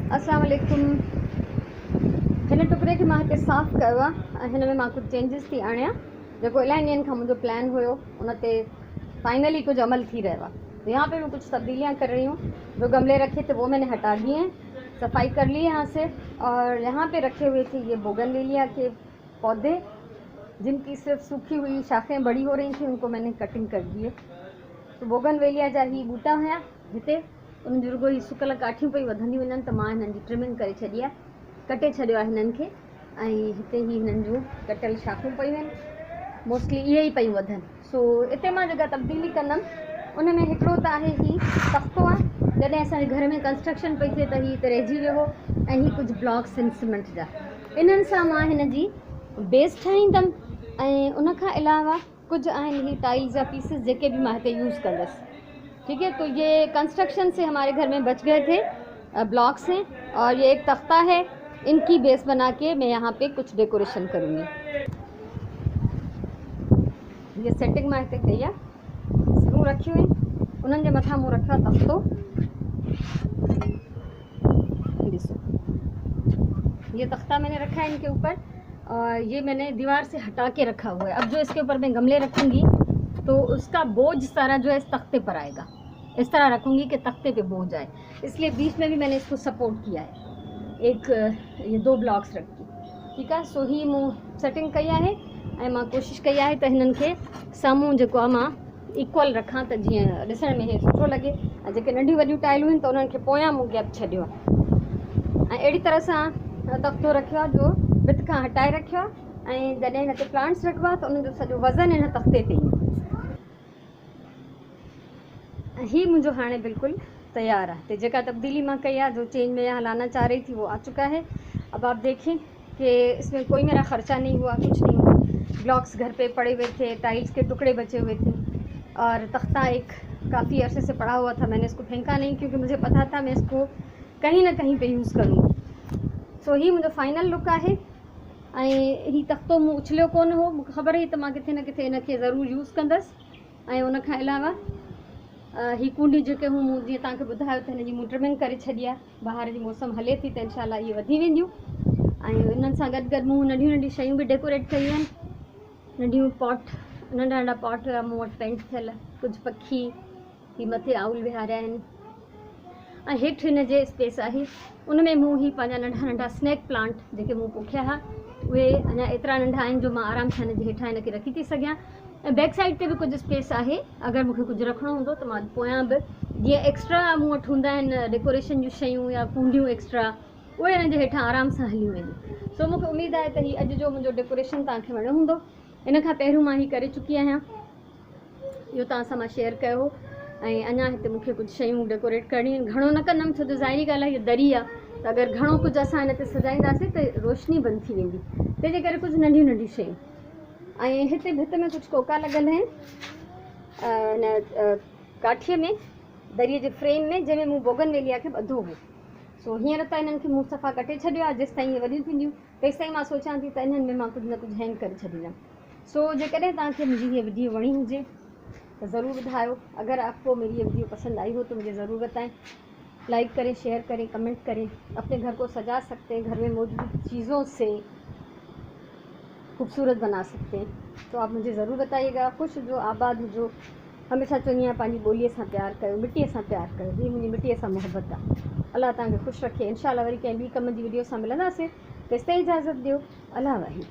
अस्सलाम वालेकुम। हिन टुकड़े खे मां हिते साफ़ कयो आहे। हिन में मां कुछ चेंजिस थी आणियां जेको इलाही ॾींहंनि खां मुंहिंजो प्लान हुयो, उन ते फाइनली कुछ अमल थी रहियो आहे। तो यहाँ पे मैं कुछ तब्दीलियाँ कर रही हूँ। जो गमले रखे थे वो मैंने हटा दिए हैं, सफाई कर ली यहाँ से। और यहाँ पे रखे हुए थे ये बोगनवेलिया के पौधे, जिनकी सिर्फ सूखी हुई शाखें बड़ी हो रही थी, उनको मैंने कटिंग कर दी है। तो बोगनवेलिया जा ही बूटा हुआ हिते, उन जो रुगो ही सुकल काठियूं पई वधंदी वञनि, त मां हिननि जी ट्रिमिंग करे छॾी आहे, कटे छॾियो आहे हिननि खे। ऐं हिते ही हिननि जूं कटियल शाखूं पयूं आहिनि, मोस्टली इहे ई पयूं वधनि। सो हिते मां जेका तब्दीली कंदमि उन में हिकिड़ो त आहे ही तख़्तो आहे। जॾहिं असांजे घर में कंस्ट्रक्शन पई थिए त ही हिते रहिजी वियो हो, ऐं ही कुझु ब्लॉक्स आहिनि सीमेंट जा। इन्हनि सां मां हिन जी बेस ठाहींदमि, ऐं उन खां अलावा कुछ आहिनि ही टाइल्स जा पीसेस जेके भी मैं हिते यूज़ कंदसि। ठीक है, तो ये कंस्ट्रक्शन से हमारे घर में बच गए थे ब्लॉक्स हैं, और ये एक तख्ता है। इनकी बेस बना के मैं यहाँ पे कुछ डेकोरेशन करूँगी। ये सेटिंग मैं हिते कई आहे, सिरूं रखियूं आहिनि, उन्हनि जे मथां मूं रखियो आहे तख्तो। ॾिसो, ये तख्ता मैंने रखा है इनके ऊपर, और ये मैंने दीवार से हटा के रखा हुआ है। अब जो इसके ऊपर मैं गमले रखूँगी तो उसका बोझ सारा जो है इस तख्ते पर आएगा। इस तरह रखूँगी कि तख्ते पे बोझ आए, इसलिए बीच में भी मैंने इसको सपोर्ट किया है, एक ये 2 ब्लॉक्स रख के। ठीक है, सो ही मूं सेटिंग कई आहे, ऐं मां कोशिशि कई आहे त हिननि खे साम्हूं जेको आहे मां इक्वल रखां, त जीअं ॾिसण में हे सुठो लॻे। ऐं जेके नंढियूं वॾियूं टाइलूं आहिनि त उन्हनि खे पोयां मूं गैप छॾियो आहे, ऐं अहिड़ी तरह सां तख्तो रखियो आहे जो भित खां हटाए रखियो आहे। ऐं जॾहिं हिन ते प्लांट्स रखिबो आहे त उनजो सॼो वज़न हिन तख्ते ते ईंदो। ही मुझे हाँ बिल्कुल तैयार है। तो जेका तब्दीली मैं कई है, जो चेंज में यहाँ लाना चाह रही थी, वो आ चुका है। अब आप देखें कि इसमें कोई मेरा ख़र्चा नहीं हुआ, कुछ नहीं हुआ। ब्लॉक्स घर पे पड़े हुए थे, टाइल्स के टुकड़े बचे हुए थे, और तख्ता एक काफ़ी अरसे से पड़ा हुआ था। मैंने इसको फेंका नहीं, क्योंकि मुझे पता था मैं इसको कहीं ना कहीं पे यूज़ करूँगी। सो ही मुझे फाइनल लुक है। ऐं ही तख्तो मूं उछलियो कोन हो, मूंखे ख़बर हुई त मां किथे न किथे इनखे ज़रूरु यूज़ कंदसि। ऐं उन खां अलावा ही कूंडी जेके हूँ मूं जीअं तव्हांखे ॿुधायो त हिन जी मूं ट्रिमिंग करे छॾी आहे। ॿाहिरि जी मौसम हले थी त इंशाल्लाह इहे वधी वेंदियूं। ऐं इन्हनि सां गॾु गॾु मूं नंढियूं नंढियूं शयूं बि डेकोरेट कयूं आहिनि। नंढियूं पॉट, नंढा नंढा पॉट मूं वटि पेंट थियल, कुझु पखी ही मथे आउल विहारिया आहिनि। ऐं हेठि हिन जे स्पेस आहे, उन में मूं ही पंहिंजा नंढा नंढा स्नैक प्लांट जेके मूं पोखिया हुआ, उहे अञा एतिरा नंढा आहिनि जो मां आराम सां हिन जे हेठां हिनखे रखी थी सघां। ऐं बैक साइड ते भी कुछ स्पेस आहे, अगर मूंखे कुछ रखणो हूंदो त मां पोयां बि जीअं एक्स्ट्रा मूं वटि हूंदा आहिनि डेकोरेशन जूं शयूं या कूंडियूं एक्स्ट्रा, उहे हिन जे हेठां आराम सां हली वेंदियूं। सो मूंखे उमेदु आहे त हीउ अॼु जो मुंहिंजो डेकोरेशन तव्हांखे वणियो हूंदो। इन खां पहिरियों मां हीउ करे चुकी आहियां, इहो तव्हां सां मां शेयर कयो हो। ऐं अञा हिते मूंखे कुझु शयूं डेकोरेट करणियूं आहिनि। घणो न कंदमि, छो त ज़ाहिरी ॻाल्हि आहे, हीअ दरी आहे, त अगरि घणो कुझु असां हिन ते सजाईंदासीं त रोशनी बंदि थी वेंदी, तंहिंजे करे कुझु नंढियूं नंढियूं शयूं। ऐं हिते भित में कुछ कोका लॻल आहिनि हिन काठीअ में, दरीअ जे फ्रेम में, जंहिंमें मूं बोगनवेलिया खे ॿधो हो। सो हींअर त इन्हनि खे मूं सफ़ा कटे छॾियो आहे। जेसिताईं इहे वॾियूं थींदियूं तेसिताईं मां सोचां थी त इन्हनि में मां कुझु न कुझु हैंग करे छॾींदमि। सो जेकॾहिं तव्हांखे मुंहिंजी हीअ वीडियो वणी हुजे तो ज़रूर ॿुधायो। अगर आपको मेरी ये वीडियो पसंद आई हो तो मुझे ज़रूर बताएं। लाइक करें, शेयर करें, कमेंट करें। अपने घर को सजा सकते हैं, घर में मौजूद चीज़ों से खूबसूरत बना सकते हैं, तो आप मुझे ज़रूर बताइएगा। खुश जो आबाद जो हमेशा चवंदी आहियां, पंहिंजी ॿोलीअ सां प्यार कयो, मिट्टीअ सां प्यार कयो। हीअ मुंहिंजी मिट्टीअ सां मोहबत आहे। अल्लाह तव्हांखे ख़ुशि रखे। इंशाल्लाह वरी कंहिं ॿी कम जी वीडियो सां मिलंदासीं। तेसिताईं इजाज़त ॾियो। अल्लाह वाहिद।